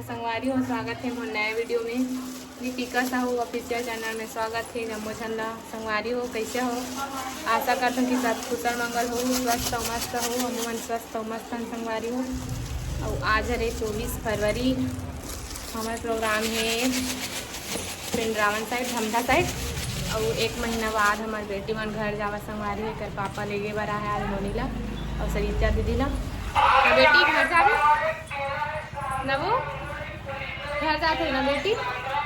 संगवारी हो स्वागत है मोर नए वीडियो में दीपिका साहू ऑफिशियल चैनल में स्वागत है। नमो झंडा संगवारी हो कैसे हो, आशा करते हैं कि सब कुशल मंगल हो, स्वस्थ और मस्त हो, हम स्वस्थ और मस्त संगवारी हो। और आज है 24 फरवरी, हमारा प्रोग्राम है पिंडरावन साइड धमधा साइड। और 1 महीना बाद हमारे बेटी मन घर जावा संगवारी है, कर पापा ले गए बरा है आज मोनी ला और सरिता दीदी ला। तो बेटी घर जावे न, वो घर जाते ना बेटी,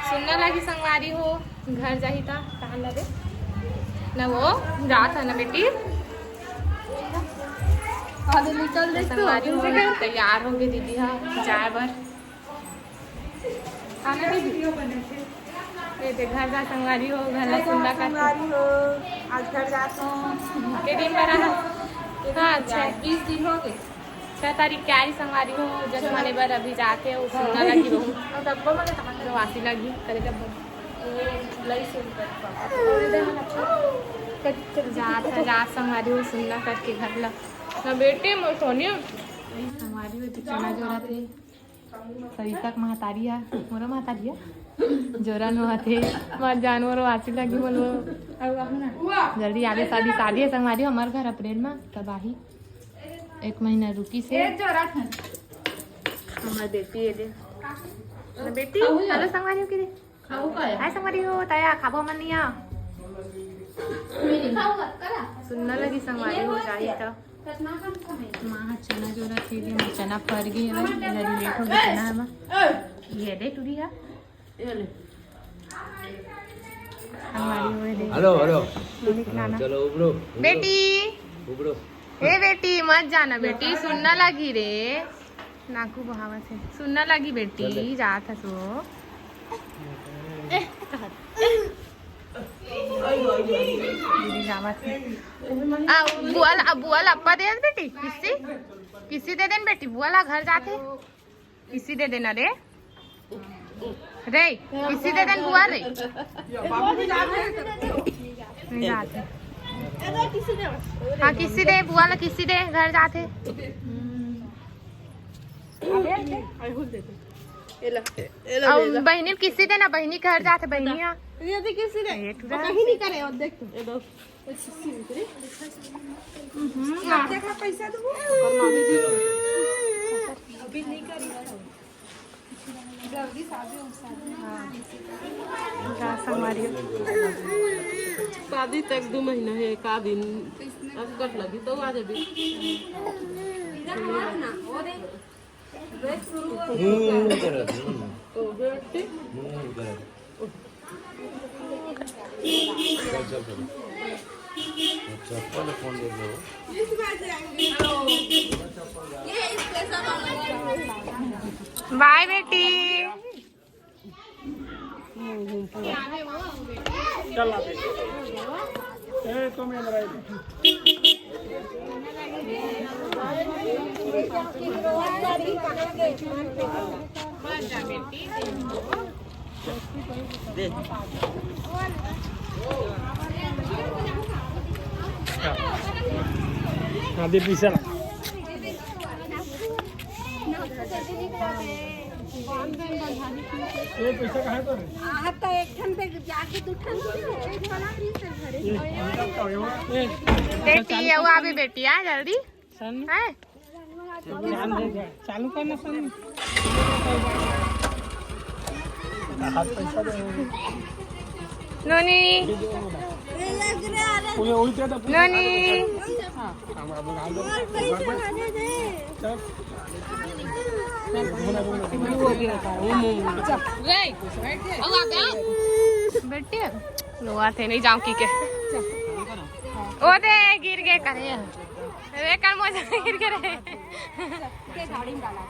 सुनने लगी संगवारी हो घर जाही था कहाँ लगे न, वो रात है ना बेटी निकल दे संगवारी हो तैयार हो गए दीदी हाँ जाए बर घर जा संगवारी हो घर सुनना संगवारी हो आज घर जाता हूँ के दिन बरा हाँ 20 दिन हो गए 6 तारीख क्या ही संगवारी हो जब माने बार अभी जाके वो सुनना लगी वो वासी लगी करे जब जात संगवारी हो सुनना करके घर ला ना बेटे मोर सोनिया संगवारी हो चना जोरा थे सरिता महतारी है मोरा महतारी है जोरा नो थे मत जानवर वासी लगी बोलो जल्दी आगे शादी है संगवारी हमारे घर अप्रैल में तबाही 1 महीना रुकी से हमारी बेटी है दे बेटी हेलो संगवारी हो के हाय संगवारी हो ताया खाबो मनिया सुनना लगी संगवारी हो जाई तो मां चना जोरा थी दे चना फर गई है इधर लेट हो गया चना हम ये दे टूरी है संगवारी हो दे हेलो हेलो चलो उबरो बेटी उबरो ए बेटी मत जाना बेटी सुनना लगी रे नाकू बहावा से सुनना लगी बेटी जात है सो बुआ अप्पा दे बेटी किसी दे देन बेटी बुआ ला घर जाते किसी दे देना रे रे किसी दे देन बुआ रे नहीं जाते हाँ किसी दे बुआ ला किसी दे घर जाते बहनी किसी दे ना बहनी घर जाते बहनिया किसी दे कहीं नहीं करे और देख तो पैसा दो अभी नहीं करी जल्दी शादी तक 2 महीना है का दिन अब कट लगी तो आ जाबी चप्पल फोन दे दो। बाय बेटी। चला तो मैं दे पीछे पैसा कहाँ तो आता एक ठन पे जाके दू ठन बेटी है वो अभी बेटी आ जल्दी है चालू करना सन नोनी नोनी बेटी लो आते नहीं जाऊं की के ओ दे गिर गए करे रे कर मजा गिर गए रे के गाड़ी में डाला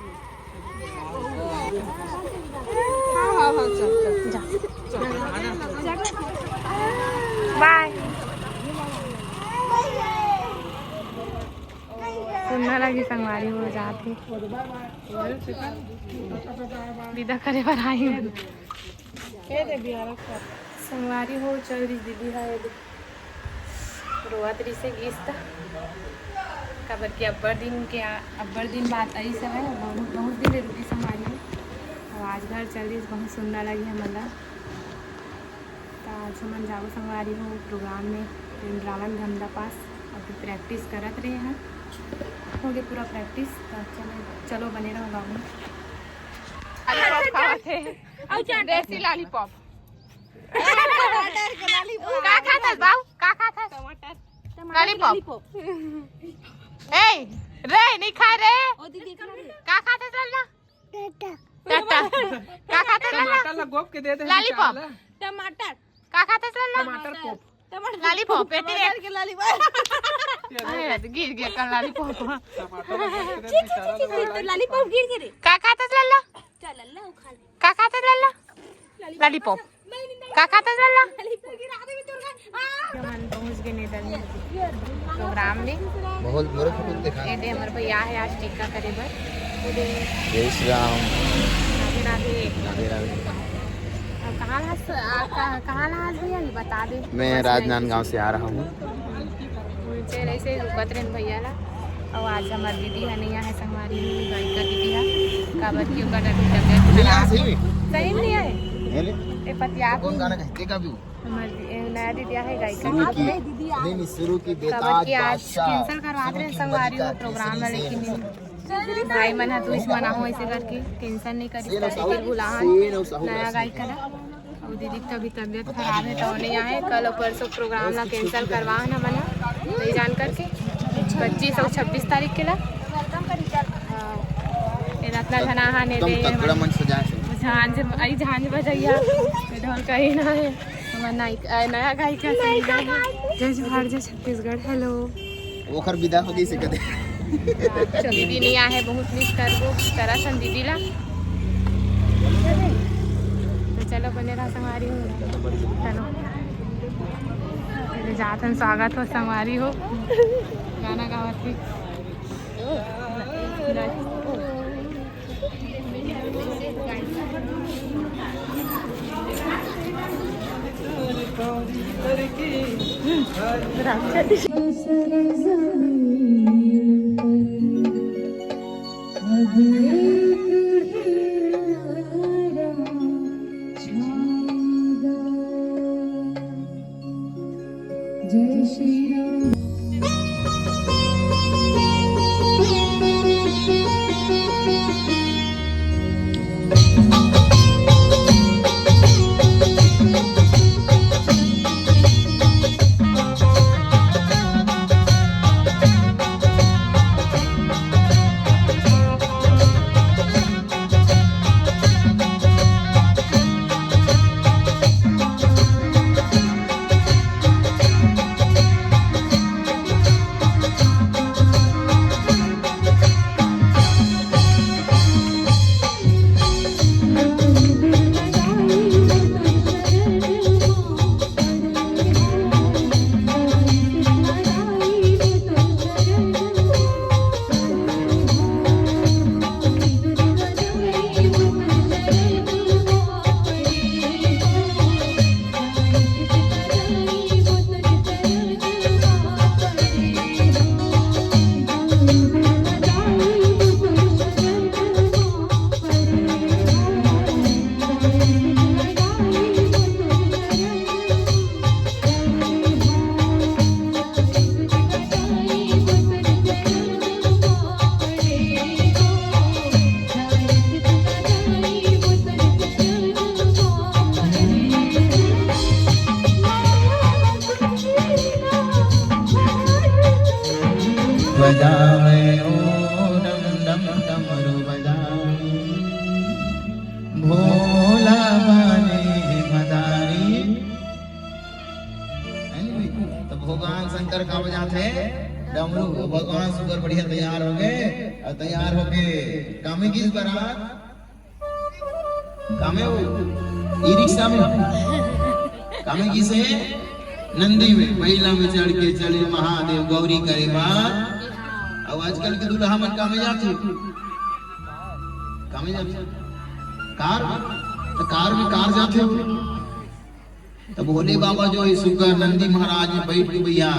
हां चल जा बाय सुनना लगी संगवारी हो जाते विदा करे पर आई संगवारी हो चल रही दीदी है रोआ तरी से गीसता खबर की अब्बर दिन बात आई सब है बहुत दिन रुकी संगवारी हो और आज घर चल रही बहुत सुंदर लगी हमारा तो आज हम जाओ संगवारी हो प्रोग्राम में वृंदावन धमदा पास अभी प्रैक्टिस करत रहे हैं हो गए पूरा प्रैक्टिस तो चलो बने रहो बाबू देसी लॉलीपॉप का खाता बाबू का खाता टमाटर लॉलीपॉप ए रे नहीं खा रे ओ दीदी का खाता चलना टाटा का खाता चलना टमाटर लगोप के दे दे लॉलीपॉप टमाटर का खाता चलना टमाटर पॉप लॉलीपॉप बेटी रे के लॉलीपॉप अरे गिर गया कर लॉलीपॉप लॉलीपॉप गिर गिरे का खाता चलना चल अल्लाह खा ले का खाता चलना लॉलीपॉप का खाता चलना लॉलीपॉप गिरा दे भी तुरगा हम पहुंच गए नेदर में प्रोग्राम में बहुत मोरे फोटो दिखा। ये दे हमर भैया है आज टीका करे बर जय श्री राम। राधे राधे राधे राधे। अब कहाँ आज भैया ये बता दे मैं राजनांदगांव से आ रहा हूँ। चल ऐसे रुकत रहे भैया ला और आज हमारी दीदी है नहीं है संगवारी गायिका दीदी है काबर की ओकर तबीयत खराब सही नहीं है ए पतिया कौन गाना कहते का भी हमारी नया दीदी है गायिका नहीं शुरू की काबर बेताज की आज बादशाह कैंसिल करवा रहे हैं संगवारी हो प्रोग्राम में लेकिन भाई मन है तू इस मना हो ऐसे करके कैंसिल नहीं करी फिर बुला नया गायिका और दीदी की अभी तबीयत खराब है तो नहीं आए कल और परसों प्रोग्राम ला कैंसिल करवा ना मना नहीं जान करके 25 और 26 तारीख के ला इतना धना ने दे झांझ आई झांझ बजैया ढोल कहीं ना है हमारा नया गायिका जय जोहार जय छत्तीसगढ़ हेलो ओखर विदा हो गई से कदे दीदी नहीं आए बहुत मिस करबो करा सन दीदी ला तो चलो बने रहा संगवारी हो चलो जातन स्वागत हो संगवारी हो गाना गावत थी जय श्री राम। बजावे ओ डम डम डमरू बजावे भोला बाने मदारी। तो भगवान शंकर का बजाते डमरू। भगवान सुगर बढ़िया तैयार हो गए और तैयार होके कामे किस बारात कामे वो ई रिक्शा में कामे किसे नंदी में महिला में चढ़ के चले महादेव गौरी करे बात। अब आजकल के दूल्हा मन कामे जाते कार तो कार में कार जाते हो। तब भोले बाबा जो है सुगर नंदी महाराज में बैठ के भैया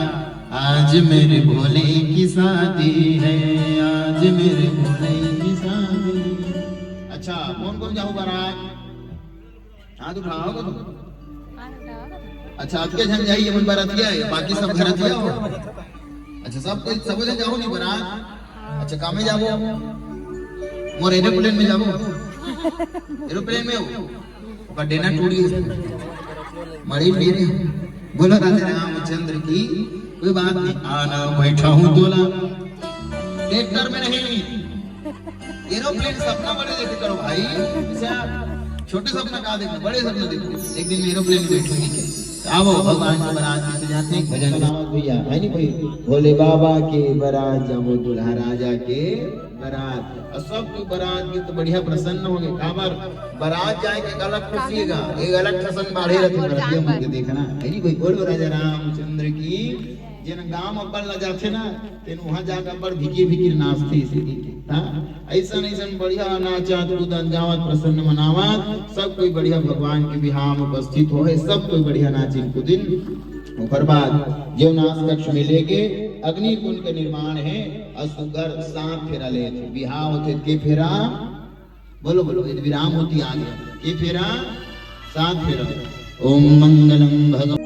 आज मेरे भोले की शादी है, आज मेरे भोले की शादी। अच्छा कौन कौन जाओ बारात? हाथ उठाओगे तुम? अच्छा आपके जन जाइए मन बारातिया है, बाकी सब घरतिया हो। अच्छा सब जन जाओ नहीं बारात? अच्छा कहाँ में जाओ? मोर एरोप्लेन में जाओ? एरोप्लेन में हो पर डेना टूटी मरी मेरे बोलो राधे रामचंद्र की कोई बात नहीं। आना बैठा हूँ तोला ट्रैक्टर में नहीं, एरोप्लेन सपना बड़े देखे करो भाई। छोटे सपना कहा देखो, बड़े सपना देखो। एक दिन एरोप्लेन में बैठूंगी। आओ भगवान की बारात से जाते हैं भजन गावत भैया है नहीं भाई। भोले बाबा के बारात जाओ दुल्हा राजा के बारात। और सब कोई बारात की तो बढ़िया प्रसन्न होंगे। काबर बारात जाए के अलग खुशिएगा, एक अलग प्रसन्न बाढ़े रहते मुझे देखना है नहीं भाई। बोलो राजा रामचंद्र की। जिन गांव अपन ला जाते ना तेन वहां जाकर पर भिकी भिकी नाचते ऐसा ऐसा बढ़िया नाचत कूदत गावत प्रसन्न मनावत सब कोई बढ़िया भगवान के बिहार में उपस्थित हो है। सब कोई बढ़िया नाची कूदिन। ओकर बाद जो नाच कक्ष में लेके अग्नि कुंड का निर्माण है और सुगर 7 फेरा ले बिहार होते के फेरा बोलो बोलो यदि विराम होती आ गया के फेरा 7 फेरा। ओम मंगलम भगवान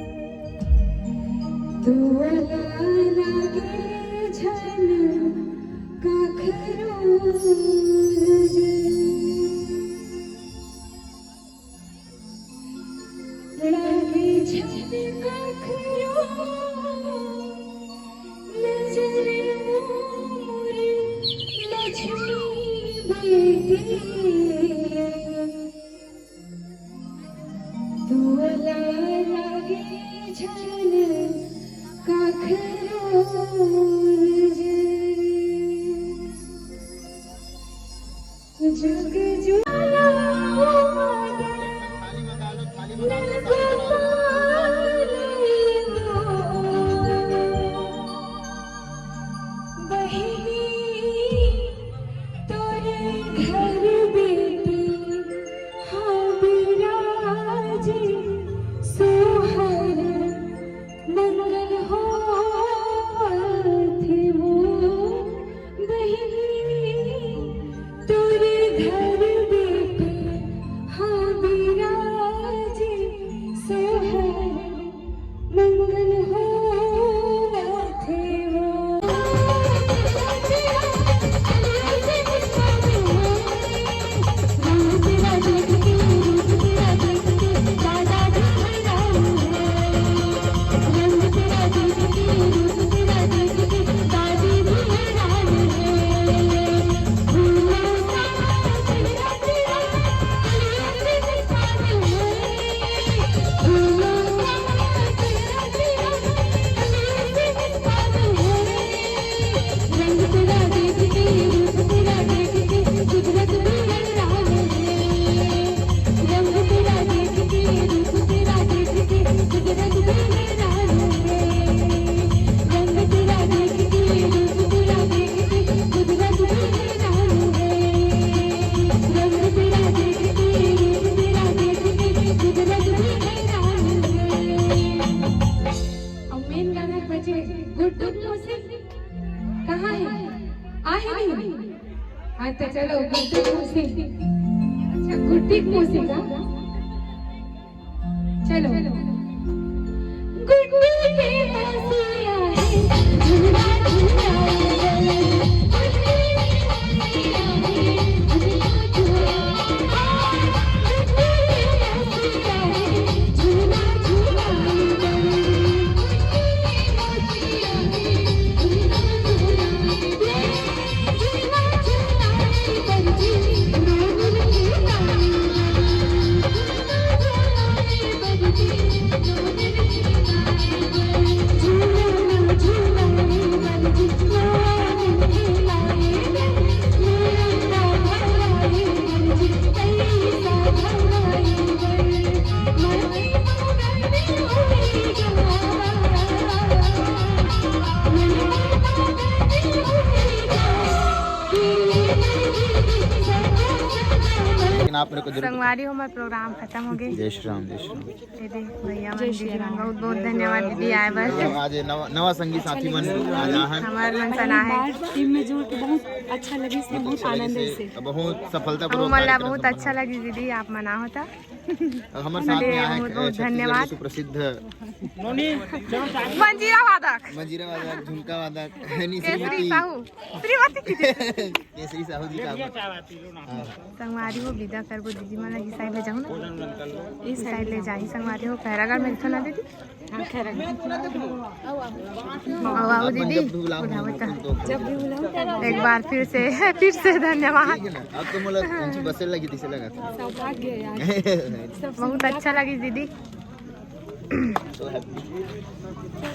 चलो गुड्डी मौसी। अच्छा गुड्डी मौसी का चलो गुड्डू के हंसिया है झूला झूला लेकिन आप मेरे को जरूर संगवारी हो, हमारा प्रोग्राम खत्म हो गया। जय श्री राम जय श्री राम। दीदी भैया मन दीदी मन बहुत बहुत धन्यवाद दीदी आए बस आज नवा संगी साथी मन आज आहन हमारे मन सना है टीम में जुड़ के बहुत अच्छा लगी से बहुत आनंद है से बहुत सफलता हम पूर्वक मला बहुत अच्छा लगी दीदी आप मना होता हमारे साथ में आए बहुत बहुत छत्तीसगढ़ धन्यवाद। के सुप्रसिद्ध मंजीरा वादक मंजीरा वादक झुमका वादक केसरी साहू श्रीमती केसरी साहू जी का संगवारी हो विदा करबो दीदी मन इस साइड ले जाऊं ना इस साइड ले जाई संगवारी हो खैरागढ़ में थोड़ा दीदी हम खैरागढ़ आओ दीदी जब भी बुलाओ जब भी बुलाओ एक बार फिर से धन्यवाद। अब तो मुझे कौन सी बसें लगी थी से लगा था सौभाग्य है यार बहुत अच्छा लगी दीदी। So happy.